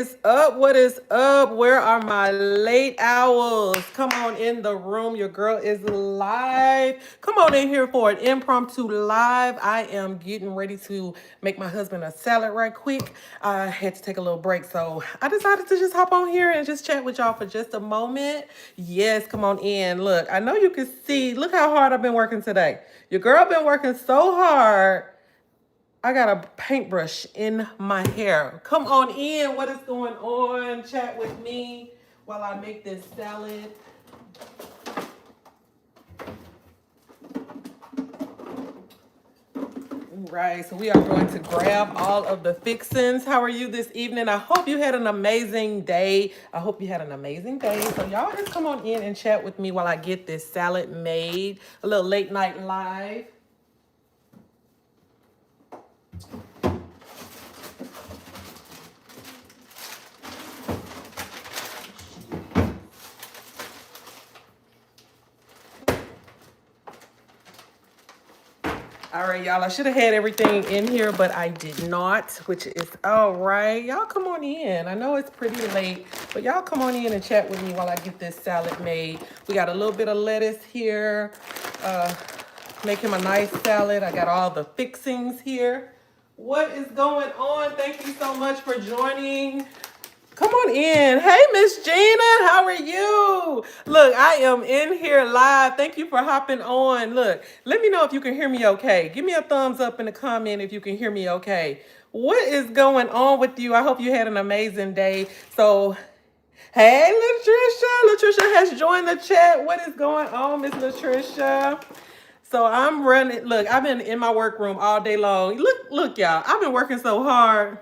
What's up? What is up? Where are my late owls? Come on in the room. Your girl is live. Come on in here for an impromptu live. I am getting ready to make my husband a salad right quick. I had to take a little break, so I decided to just hop on here and just chat with y'all for just a moment. Yes, come on in. Look, I know you can see. Look how hard I've been working today. Your girl been working so hard. I got a paintbrush in my hair. Come on in. What is going on? Chat with me while I make this salad. Right, so we are going to grab all of the fixings. How are you this evening? I hope you had an amazing day. I hope you had an amazing day. So y'all just come on in and chat with me while I get this salad made. A little late night live. All right, y'all. I should have had everything in here, but I did not, which is all right. Y'all come on in. I know it's pretty late, but y'all come on in and chat with me while I get this salad made. We got a little bit of lettuce here. Make him a nice salad. I got all the fixings here. What is going on? Thank you so much for joining. Come on in. Hey, Miss Gina, how are you? Look, I am in here live. Thank you for hopping on. Look, let me know if you can hear me okay. Give me a thumbs up in the comment if you can hear me okay. What is going on with you? I hope you had an amazing day. So, hey, Latricia. Latricia has joined the chat. What is going on, Miss Latricia? So I'm running. Look, I've been in my workroom all day long. Look, y'all. I've been working so hard.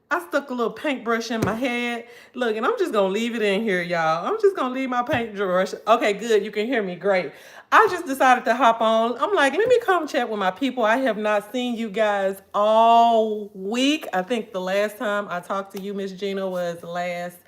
I stuck a little paintbrush in my head. Look, and I'm just gonna leave it in here, y'all. I'm just gonna leave my paintbrush. Okay, good. You can hear me. Great. I just decided to hop on. I'm like, let me come chat with my people. I have not seen you guys all week. I think the last time I talked to you, Miss Gina, was last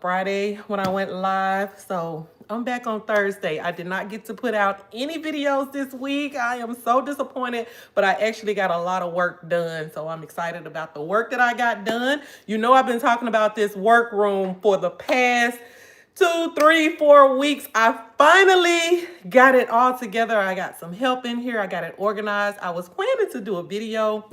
Friday when I went live. So I'm back on Thursday. I did not get to put out any videos this week. I am so disappointed, but I actually got a lot of work done. So I'm excited about the work that I got done. You know, I've been talking about this workroom for the past 2, 3, 4 weeks. I finally got it all together. I got some help in here. I got it organized. I was planning to do a video,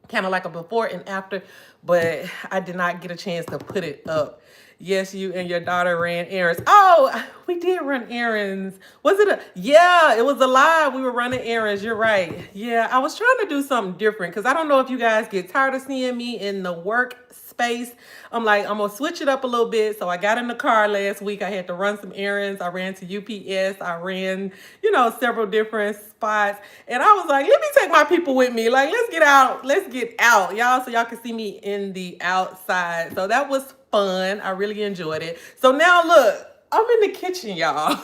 kind of like a before and after, but I did not get a chance to put it up. Yes, you and your daughter ran errands. Oh, we did run errands. Was it yeah, it was a lie. We were running errands. You're right. Yeah, I was trying to do something different because I don't know if you guys get tired of seeing me in the work space. I'm like, I'm gonna switch it up a little bit. So I got in the car last week. I had to run some errands. I ran to UPS. I ran, several different spots. And I was like, let me take my people with me. Like, let's get out. Let's get out, y'all, so y'all can see me in the outside. So that was fun. I really enjoyed it. So now look, I'm in the kitchen, y'all.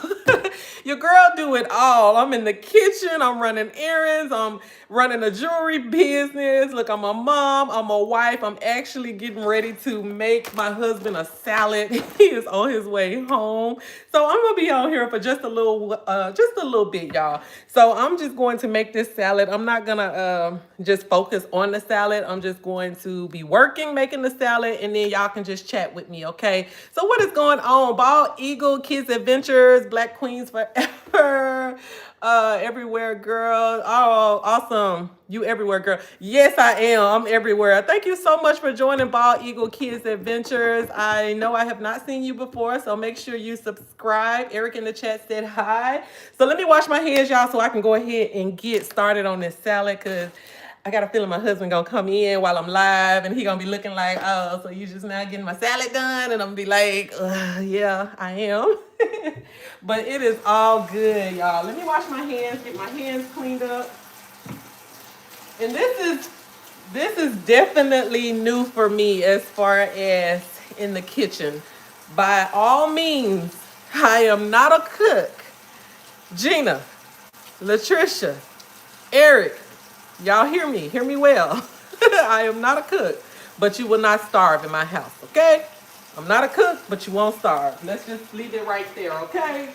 Your girl do it all. I'm in the kitchen. I'm running errands. I'm running a jewelry business. Look, I'm a mom. I'm a wife. I'm actually getting ready to make my husband a salad. He is on his way home. So I'm gonna be on here for just a little bit, y'all. So I'm just going to make this salad. I'm not gonna just focus on the salad. I'm just going to be working, making the salad, and then y'all can just chat with me, okay? So what is going on? Bald Eagle Kids Adventures, Black Queens Forever, everywhere, girl. Oh, awesome. You everywhere, girl. Yes, I am. I'm everywhere. Thank you so much for joining Bald Eagle Kids Adventures. I know I have not seen you before, so make sure you subscribe. Eric in the chat said hi. So let me wash my hands, y'all, so I can go ahead and get started on this salad, because I got a feeling my husband gonna come in while I'm live and he gonna be looking like, oh, so you just now getting my salad done? And I'm gonna be like, yeah, I am. But it is all good, y'all. Let me wash my hands, get my hands cleaned up. And this is definitely new for me as far as in the kitchen. By all means, I am not a cook. Gina, Latricia, Eric, y'all hear me? Hear me well. I am not a cook, but you will not starve in my house, okay? I'm not a cook, but you won't starve. Let's just leave it right there, okay?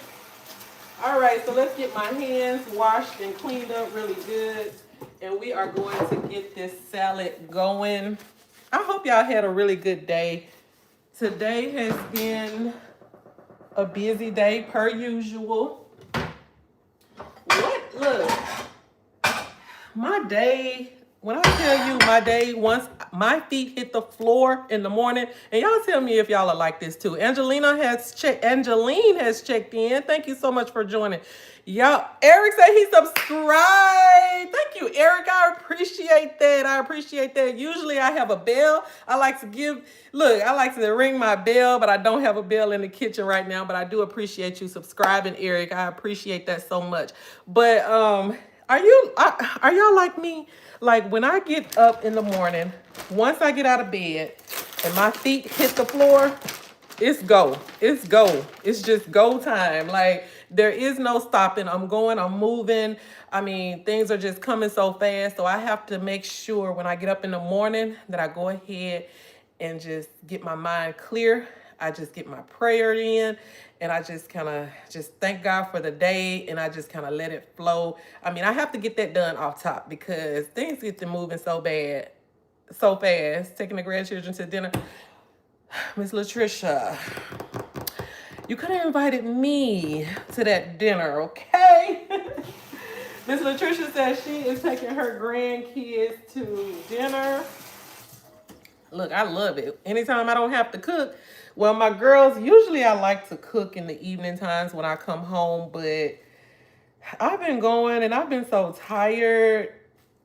All right, so let's get my hands washed and cleaned up really good. And we are going to get this salad going. I hope y'all had a really good day. Today has been a busy day per usual. What? Look, my day, when I tell you my day, once my feet hit the floor in the morning, and y'all tell me if y'all are like this too. Angeline has checked in. Thank you so much for joining. Y'all, Eric said he subscribed. Thank you, Eric. I appreciate that. I appreciate that. Usually I have a bell. I like to I like to ring my bell, but I don't have a bell in the kitchen right now. But I do appreciate you subscribing, Eric. I appreciate that so much. But are y'all like me? Like when I get up in the morning, once I get out of bed and my feet hit the floor, it's go. It's go. It's just go time. Like there is no stopping. I'm going, I'm moving. I mean, things are just coming so fast. So I have to make sure when I get up in the morning that I go ahead and just get my mind clear. I just get my prayer in and I just kind of just thank God for the day and I just kind of let it flow. I mean, I have to get that done off top because things get to moving so bad, so fast. Taking the grandchildren to dinner. Miss Latricia, you could have invited me to that dinner, okay? Miss Latricia says she is taking her grandkids to dinner. Look, I love it. Anytime I don't have to cook. Well, my girls, usually I like to cook in the evening times when I come home, but I've been going and I've been so tired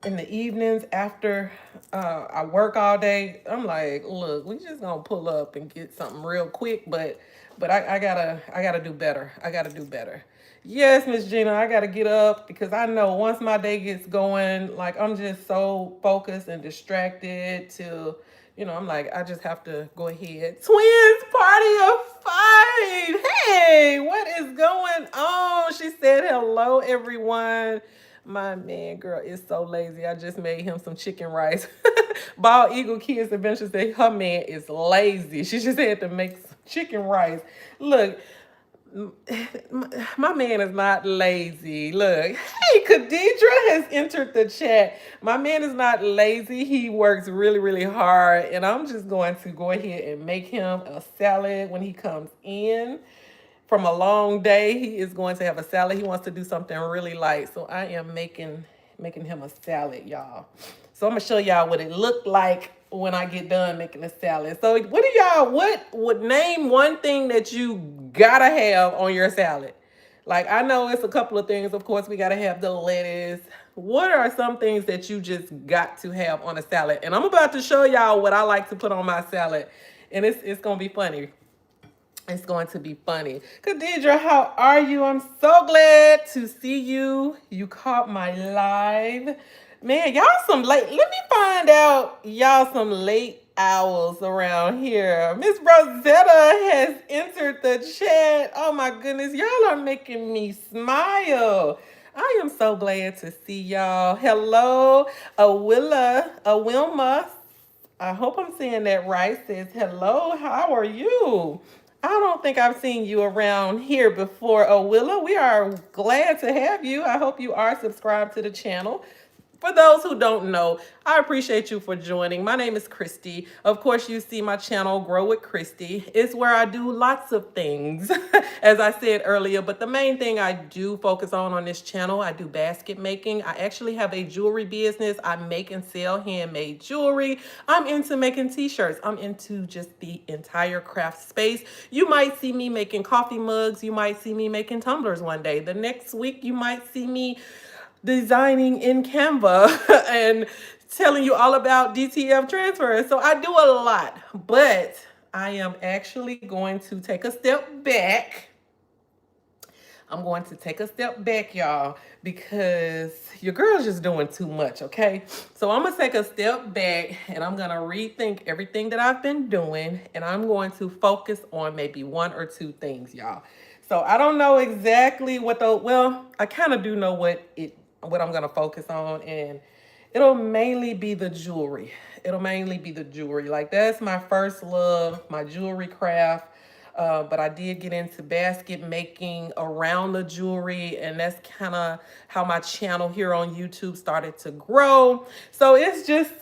in the evenings after I work all day. I'm like, look, we just gonna pull up and get something real quick, but I gotta do better. I gotta do better. Yes, Miss Gina, I gotta get up because I know once my day gets going, like I'm just so focused and distracted to, I'm like, I just have to go ahead. Twins party of 5. Hey, what is going on? She said hello, everyone. My man, girl, is so lazy. I just made him some chicken rice. Bald Eagle Kids Adventure said her man is lazy. She just had to make some chicken rice. Look, my man is not lazy. Look, hey, Khadidra has entered the chat. My man is not lazy. He works really, really hard. And I'm just going to go ahead and make him a salad when he comes in from a long day. He is going to have a salad. He wants to do something really light. So I am making him a salad, y'all. So I'm gonna show y'all what it looked like when I get done making the salad. So what would name one thing that you gotta have on your salad? Like I know it's a couple of things. Of course, we gotta have the lettuce. What are some things that you just got to have on a salad? And I'm about to show y'all what I like to put on my salad. And it's gonna be funny. It's going to be funny. Khadidra, how are you? I'm so glad to see you. You caught my live. Man, y'all some late. Let me find out y'all some late owls around here. Miss Rosetta has entered the chat. Oh my goodness, y'all are making me smile. I am so glad to see y'all. Hello, Wilma. I hope I'm saying that right. Says, hello, how are you? I don't think I've seen you around here before, Willa. We are glad to have you. I hope you are subscribed to the channel. For those who don't know, I appreciate you for joining. My name is Christie. Of course, you see my channel, Grow with Christie. It's where I do lots of things, as I said earlier. But the main thing I do focus on this channel, I do basket making. I actually have a jewelry business. I make and sell handmade jewelry. I'm into making t-shirts. I'm into just the entire craft space. You might see me making coffee mugs. You might see me making tumblers one day. The next week, you might see me designing in Canva and telling you all about DTF transfers. So I do a lot, but I am actually going to take a step back. I'm going to take a step back, y'all, because your girl's just doing too much, okay? So I'm going to take a step back and I'm going to rethink everything that I've been doing, and I'm going to focus on maybe one or two things, y'all. So I don't know exactly I kind of do know what I'm going to focus on, and it'll mainly be the jewelry. It'll mainly be the jewelry. Like that's my first love, my jewelry craft. But I did get into basket making around the jewelry, and that's kind of how my channel here on YouTube started to grow. So it's just,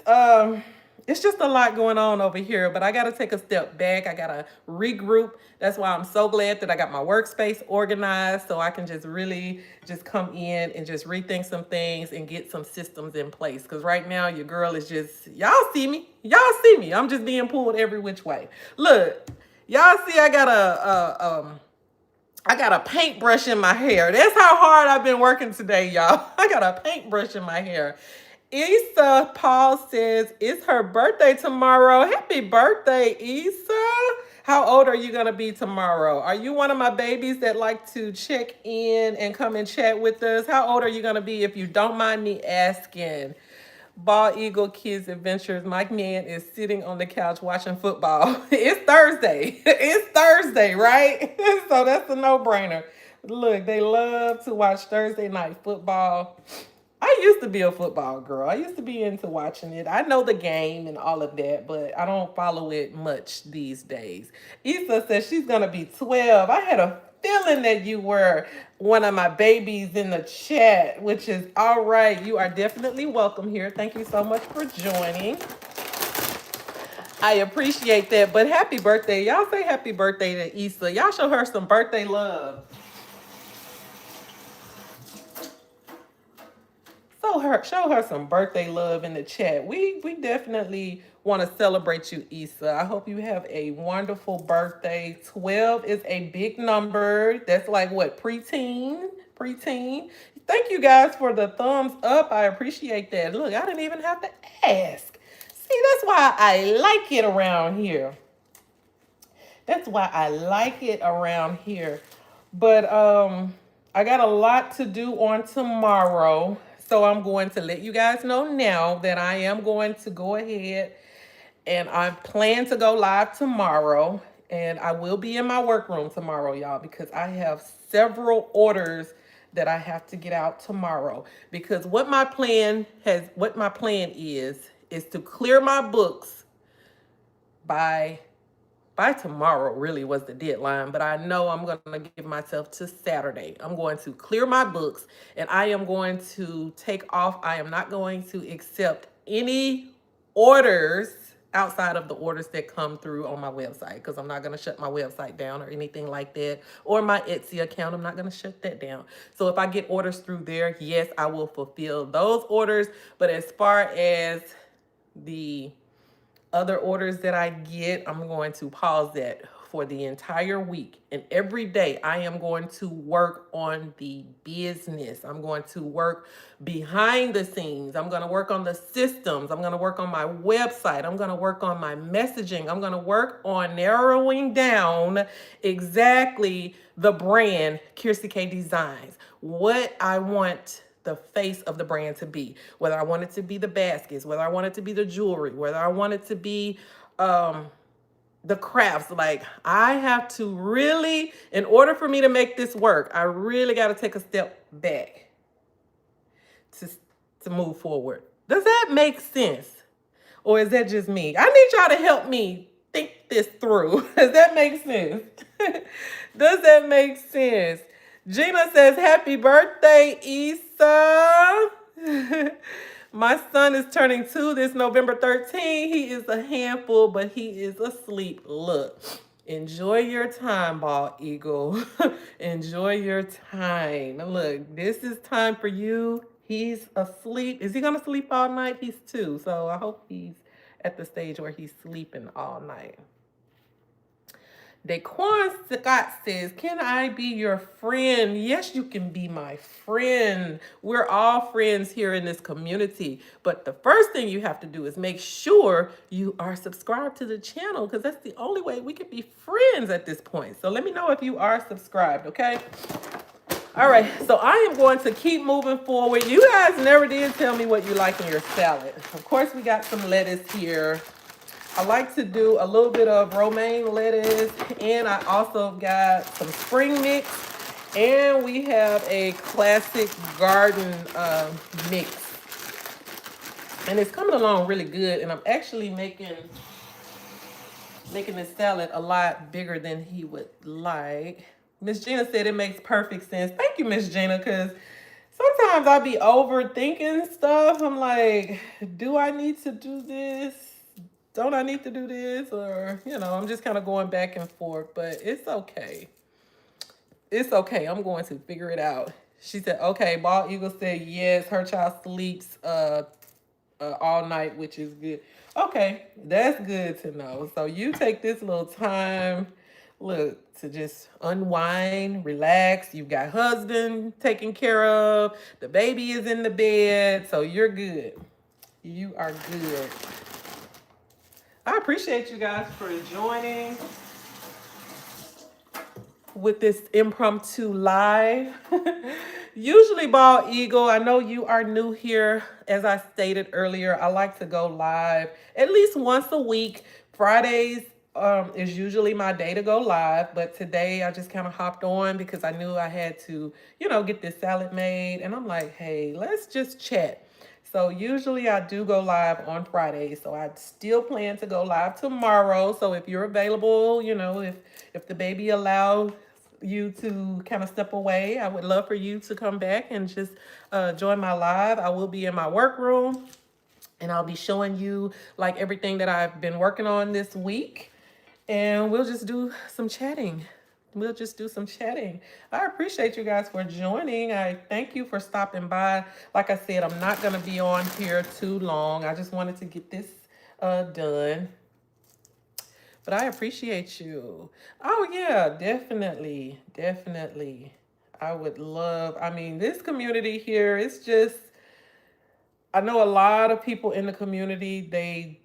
it's just a lot going on over here, but I got to take a step back. I got to regroup. That's why I'm so glad that I got my workspace organized so I can just really just come in and just rethink some things and get some systems in place. Because right now, your girl is just, y'all see me. Y'all see me. I'm just being pulled every which way. Look, y'all see I got a paintbrush in my hair. That's how hard I've been working today, y'all. I got a paintbrush in my hair. Issa Paul says it's her birthday tomorrow. Happy birthday, Issa. How old are you going to be tomorrow? Are you one of my babies that like to check in and come and chat with us? How old are you going to be if you don't mind me asking? Bald Eagle Kids Adventures. Mike Man is sitting on the couch watching football. It's Thursday. It's Thursday, right? So that's a no-brainer. Look, they love to watch Thursday night football. I used to be a football girl. I used to be into watching it. I know the game and all of that, but I don't follow it much these days. Issa says she's going to be 12. I had a feeling that you were one of my babies in the chat, which is all right. You are definitely welcome here. Thank you so much for joining. I appreciate that. But happy birthday. Y'all say happy birthday to Issa. Y'all show her some birthday love. Show her some birthday love in the chat. We definitely want to celebrate you, Issa. I hope you have a wonderful birthday. 12 is a big number. That's like what, preteen? Preteen. Thank you guys for the thumbs up. I appreciate that. Look, I didn't even have to ask. See, that's why I like it around here. That's why I like it around here. But I got a lot to do on tomorrow. So I'm going to let you guys know now that I am going to go ahead and I plan to go live tomorrow. And I will be in my workroom tomorrow, y'all, because I have several orders that I have to get out tomorrow. Because what my plan is to clear my books by tomorrow really was the deadline, but I know I'm going to give myself to Saturday. I'm going to clear my books and I am going to take off. I am not going to accept any orders outside of the orders that come through on my website, because I'm not going to shut my website down or anything like that, or my Etsy account. I'm not going to shut that down. So if I get orders through there, yes, I will fulfill those orders. But as far as the other orders that I get, I'm going to pause that for the entire week. And every day I am going to work on the business. I'm going to work behind the scenes. I'm going to work on the systems. I'm going to work on my website. I'm going to work on my messaging. I'm going to work on narrowing down exactly the brand Christie K Designs, what I want the face of the brand to be, whether I want it to be the baskets, whether I want it to be the jewelry, whether I want it to be the crafts. Like, I have to really, in order for me to make this work, I really got to take a step back to move forward. Does that make sense? Or is that just me? I need y'all to help me think this through. Does that make sense? Does that make sense? Gina says, happy birthday, Issa. My son is turning 2 this November 13th. He is a handful, but he is asleep. Look, enjoy your time, Bald Eagle. Enjoy your time. Look, this is time for you. He's asleep. Is he going to sleep all night? He's 2, so I hope he's at the stage where he's sleeping all night. Daquan Scott says, can I be your friend? Yes, you can be my friend. We're all friends here in this community. But the first thing you have to do is make sure you are subscribed to the channel, because that's the only way we can be friends at this point. So let me know if you are subscribed, okay? All right, so I am going to keep moving forward. You guys never did tell me what you like in your salad. Of course, we got some lettuce here. I like to do a little bit of romaine lettuce, and I also got some spring mix, and we have a classic garden mix. And it's coming along really good, and I'm actually making this salad a lot bigger than he would like. Miss Gina said it makes perfect sense. Thank you, Miss Gina, because sometimes I be overthinking stuff. I'm like, do I need to do this? don't I need to do this? Or, I'm just kind of going back and forth, but it's okay. It's okay. I'm going to figure it out. She said, okay. Bald Eagle said, yes, her child sleeps all night, which is good. Okay, that's good to know. So you take this little time, look, to just unwind, relax. You've got husband taken care of. The baby is in the bed, so you're good. You are good. I appreciate you guys for joining with this impromptu live. Usually, Bald Eagle, I know you are new here. As I stated earlier, I like to go live at least once a week. Fridays is usually my day to go live, but today I just kind of hopped on because I knew I had to, get this salad made. And I'm like, hey, let's just chat. So usually I do go live on Fridays. So I still plan to go live tomorrow. So if you're available, if the baby allows you to kind of step away, I would love for you to come back and just join my live. I will be in my workroom and I'll be showing you like everything that I've been working on this week. And we'll just do some chatting. We'll just do some chatting. I appreciate you guys for joining. I thank you for stopping by. Like I said, I'm not going to be on here too long. I just wanted to get this done. But I appreciate you. Oh, yeah, definitely. Definitely. I would love, this community here, it's just, I know a lot of people in the community, they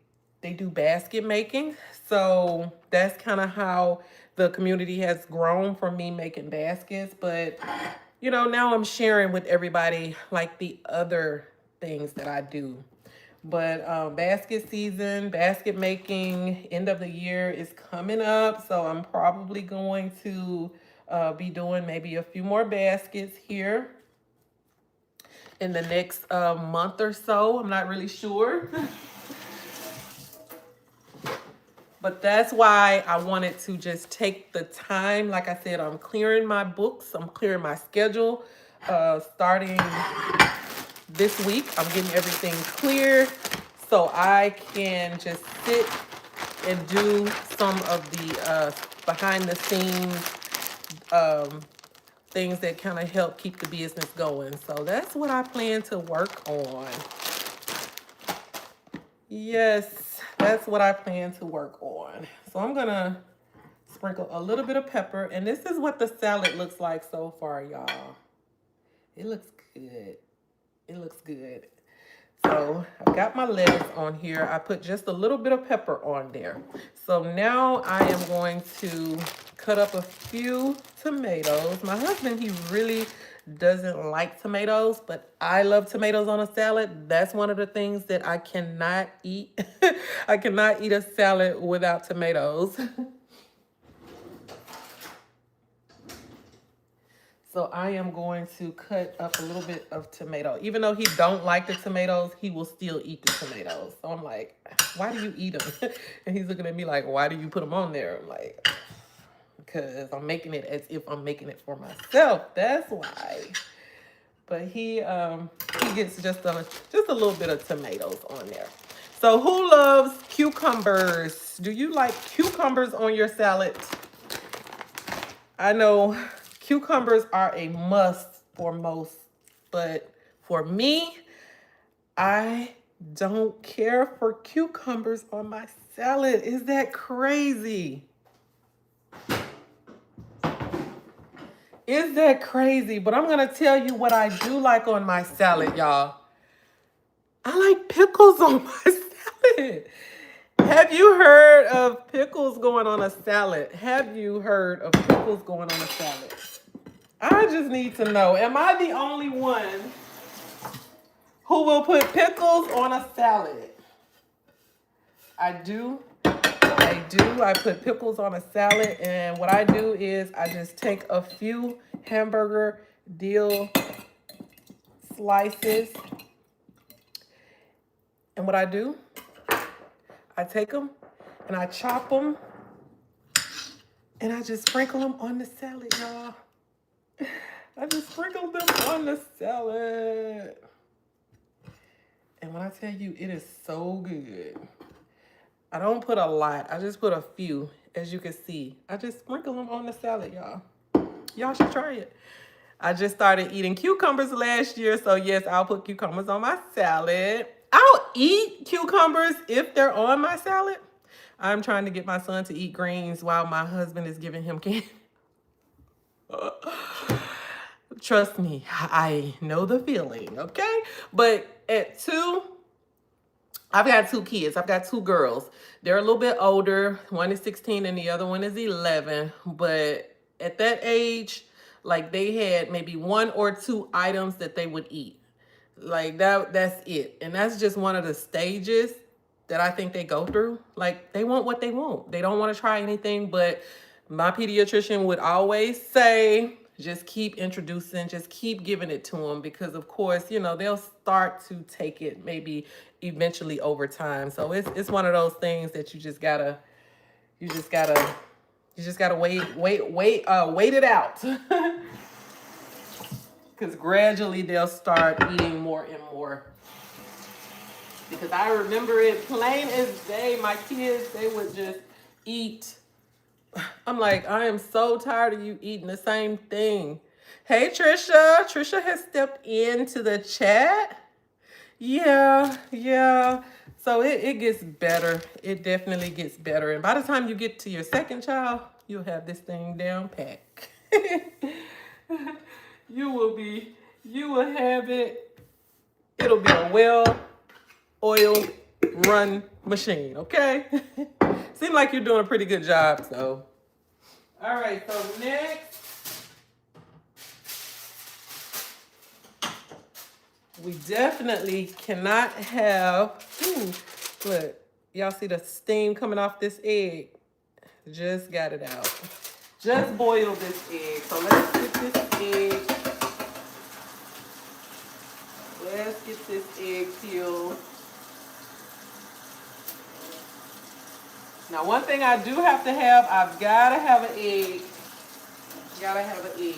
do basket making. So that's kind of how the community has grown from me making baskets. But, now I'm sharing with everybody like the other things that I do. But basket season, basket making, end of the year is coming up. So I'm probably going to be doing maybe a few more baskets here in the next month or so. I'm not really sure. But that's why I wanted to just take the time. Like I said, I'm clearing my books. I'm clearing my schedule. Starting this week, I'm getting everything clear so I can just sit and do some of the behind the scenes things that kind of help keep the business going. So that's what I plan to work on. Yes, that's what I plan to work on. So I'm going to sprinkle a little bit of pepper. And this is what the salad looks like so far, y'all. It looks good. It looks good. So I've got my lettuce on here. I put just a little bit of pepper on there. So now I am going to cut up a few tomatoes. My husband, he really doesn't like tomatoes, but I love tomatoes on a salad. That's one of the things that I cannot eat. I cannot eat a salad without tomatoes. So I am going to cut up a little bit of tomato. Even though he don't like the tomatoes, he will still eat the tomatoes. So I'm like, why do you eat them? And he's looking at me like, why do you put them on there? I'm like, because I'm making it as if I'm making it for myself. That's why. But he gets just a little bit of tomatoes on there. So who loves cucumbers? Do you like cucumbers on your salad? I know cucumbers are a must for most, but for me, I don't care for cucumbers on my salad. Is that crazy? Is that crazy? But I'm going to tell you what I do like on my salad, y'all. I like pickles on my salad. Have you heard of pickles going on a salad? Have you heard of pickles going on a salad? I just need to know, am I the only one who will put pickles on a salad? I do. I put pickles on a salad, and what I do is I just take a few hamburger dill slices, and what I do, I take them and I chop them, and I just sprinkle them on the salad, y'all. I just sprinkled them on the salad. And when I tell you, it is so good. I don't put a lot. I just put a few, as you can see. I just sprinkle them on the salad, y'all. Y'all should try it. I just started eating cucumbers last year, so yes, I'll put cucumbers on my salad. I'll eat cucumbers if they're on my salad. I'm trying to get my son to eat greens while my husband is giving him candy. Trust me, I know the feeling, okay? But at 2, I've got 2 kids. I've got 2 girls. They're a little bit older. One is 16 and the other one is 11. But at that age, like they had maybe 1 or 2 items that they would eat. Like that's it. And that's just one of the stages that I think they go through. Like they want what they want. They don't want to try anything, but my pediatrician would always say, just keep introducing, just keep giving it to them because of course, you know, they'll start to take it maybe eventually over time. So it's one of those things that you just gotta wait it out. Because gradually they'll start eating more and more. Because I remember it plain as day, my kids, they would just eat. I'm like, I am so tired of you eating the same thing. Hey, Trisha. Trisha has stepped into the chat. Yeah. So it gets better. It definitely gets better. And by the time you get to your second child, you'll have this thing down pat. You will have it. It'll be a well-oiled run machine, okay? Seems like you're doing a pretty good job, so. All right, so next, we definitely cannot have, look, y'all see the steam coming off this egg? Just got it out. Just boiled this egg. So let's get this egg. Let's get this egg peeled. Now, one thing I do have to have, I've got to have an egg. Gotta have an egg.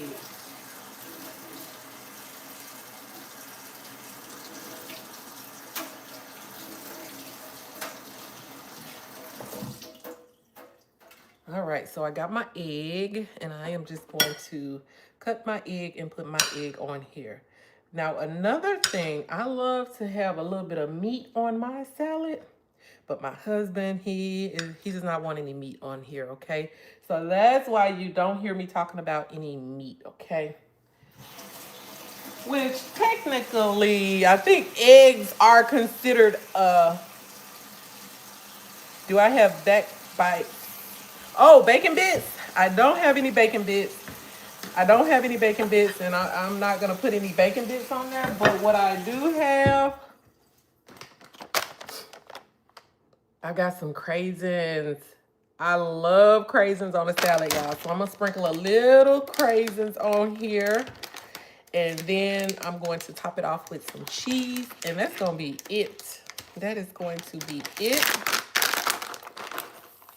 All right, so I got my egg, and I am just going to cut my egg and put my egg on here. Now, another thing, I love to have a little bit of meat on my salad, but my husband, he does not want any meat on here, okay? So that's why you don't hear me talking about any meat, okay? Which technically, I think eggs are considered, do I have back bites? Oh, bacon bits. I don't have any bacon bits. And I'm not going to put any bacon bits on there. But what I do have, I got some craisins. I love craisins on a salad, y'all. So I'm going to sprinkle a little craisins on here. And then I'm going to top it off with some cheese. And that's going to be it. That is going to be it.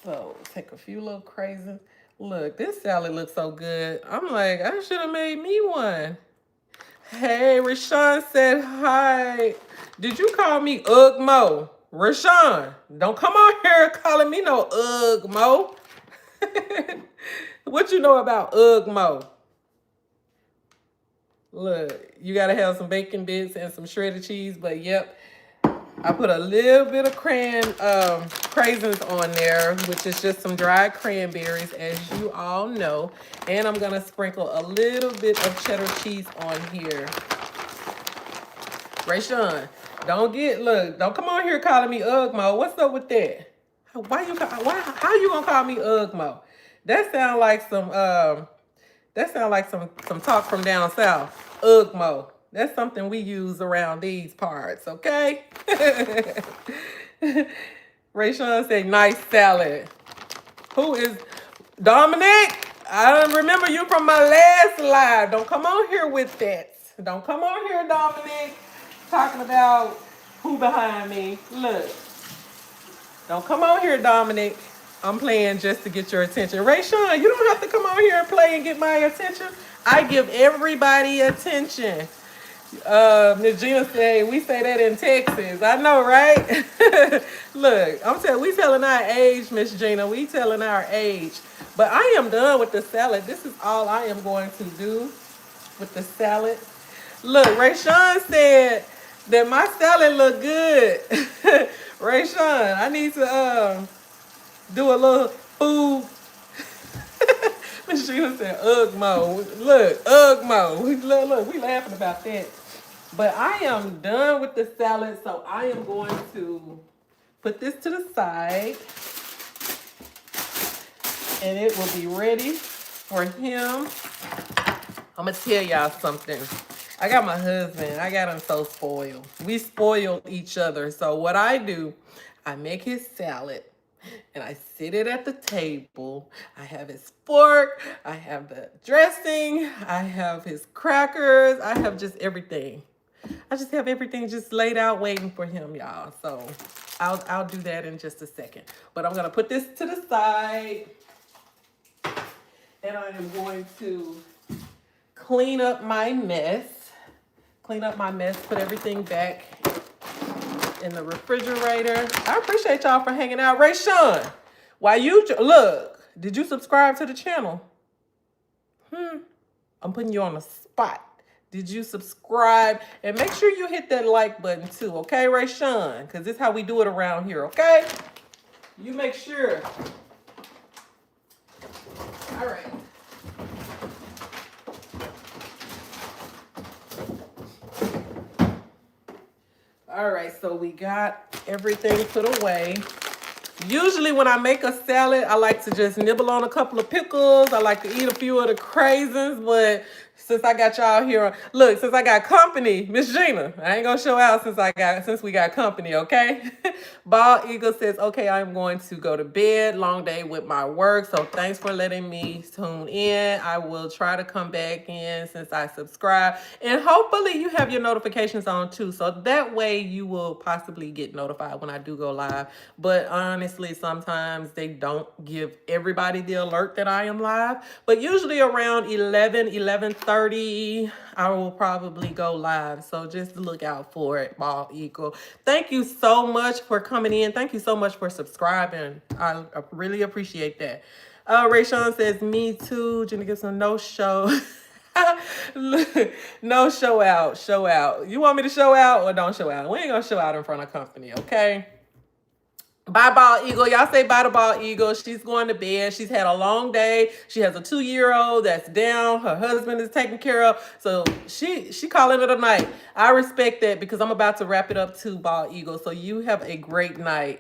So take a few little craisins. Look, this salad looks so good. I'm like, I should have made me one. Hey, Rashawn said hi. Did you call me Ugg Mo? Rashawn, don't come on here calling me no Ugg Mo. What you know about Ugg Mo? Look, you got to have some bacon bits and some shredded cheese, but yep. I put a little bit of craisins on there, which is just some dried cranberries, as you all know. And I'm going to sprinkle a little bit of cheddar cheese on here. Rayshawn, don't come on here calling me Ugg Mo. What's up with that? How you going to call me Ugg Mo? That sound like some talk from down south. Ugg Mo. That's something we use around these parts, okay? Rayshawn said, nice salad. Who is Dominic? I don't remember you from my last live. Don't come on here with that. Don't come on here, Dominic, talking about who behind me. Look. Don't come on here, Dominic. I'm playing just to get your attention. Rayshawn, you don't have to come on here and play and get my attention. I give everybody attention. Miss Gina said, we say that in Texas. I know, right? Look, we telling our age, Miss Gina. We telling our age. But I am done with the salad. This is all I am going to do with the salad. Look, Rayshawn said that my salad look good. Rayshawn, I need to do a little food. Miss Gina said, ugh, Mo. Look, ugh, Mo. Look, we laughing about that. But I am done with the salad, so I am going to put this to the side. And it will be ready for him. I'm going to tell y'all something. I got my husband. I got him so spoiled. We spoiled each other. So what I do, I make his salad. And I sit it at the table. I have his fork. I have the dressing. I have his crackers. I have just everything. I just have everything just laid out waiting for him, y'all. So I'll do that in just a second. But I'm going to put this to the side. And I am going to clean up my mess. Put everything back in the refrigerator. I appreciate y'all for hanging out. Rayshawn, why you look, did you subscribe to the channel? I'm putting you on the spot. Did you subscribe? And make sure you hit that like button too, okay, Rayshawn? Because this is how we do it around here, okay? You make sure. All right. All right, so we got everything put away. Usually when I make a salad, I like to just nibble on a couple of pickles. I like to eat a few of the craisins, but since I got y'all here, look, since I got company, Miss Gina, I ain't gonna show out since we got company, okay? Bald Eagle says, okay, I'm going to go to bed. Long day with my work, so thanks for letting me tune in. I will try to come back in since I subscribe, and hopefully you have your notifications on too, so that way you will possibly get notified when I do go live. But honestly, sometimes they don't give everybody the alert that I am live, but usually around 11:30 I will probably go live, so just look out for it. Bald Eagle, thank you so much for coming in. Thank you so much for subscribing. I really appreciate that. Rayshawn says, me too. Jenna Gibson, no show. No, show out. You want me to show out or don't show out? We ain't gonna show out in front of company, okay? Bye, Bald Eagle. Y'all say bye to Bald Eagle. She's going to bed. She's had a long day. She has a 2-year-old that's down. Her husband is taken care of. So she calling it a night. I respect that because I'm about to wrap it up too, Bald Eagle. So you have a great night.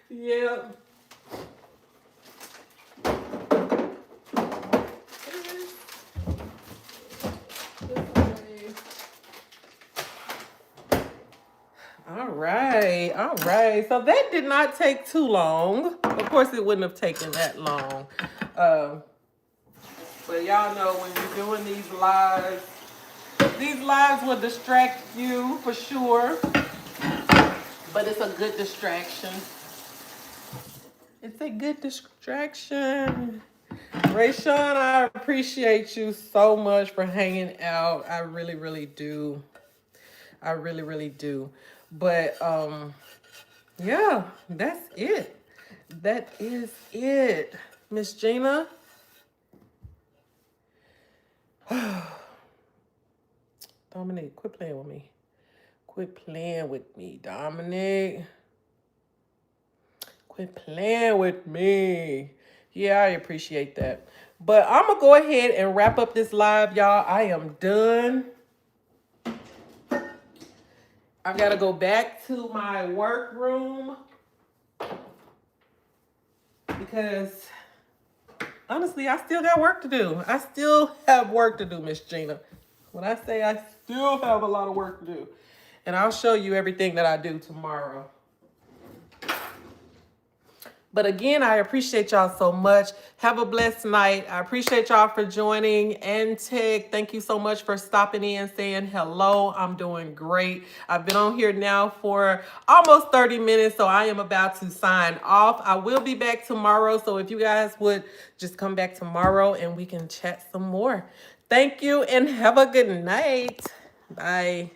Yeah. All right. So that did not take too long. Of course, it wouldn't have taken that long. But y'all know when you're doing these lives will distract you for sure. But it's a good distraction. It's a good distraction. Rayshawn, I appreciate you so much for hanging out. I really, really do. I really, really do. But yeah, that's it. That is it. Miss Gina. Dominique, quit playing with me. Quit playing with me, Dominique. Quit playing with me. Yeah, I appreciate that. But I'm going to go ahead and wrap up this live, y'all. I am done. I got to go back to my workroom because honestly, I still got work to do. I still have work to do, Miss Gina. When I say I still have a lot of work to do. And I'll show you everything that I do tomorrow. But again, I appreciate y'all so much. Have a blessed night. I appreciate y'all for joining. And Tech, thank you so much for stopping in, saying hello. I'm doing great. I've been on here now for almost 30 minutes, so I am about to sign off. I will be back tomorrow, so if you guys would just come back tomorrow and we can chat some more. Thank you and have a good night. Bye.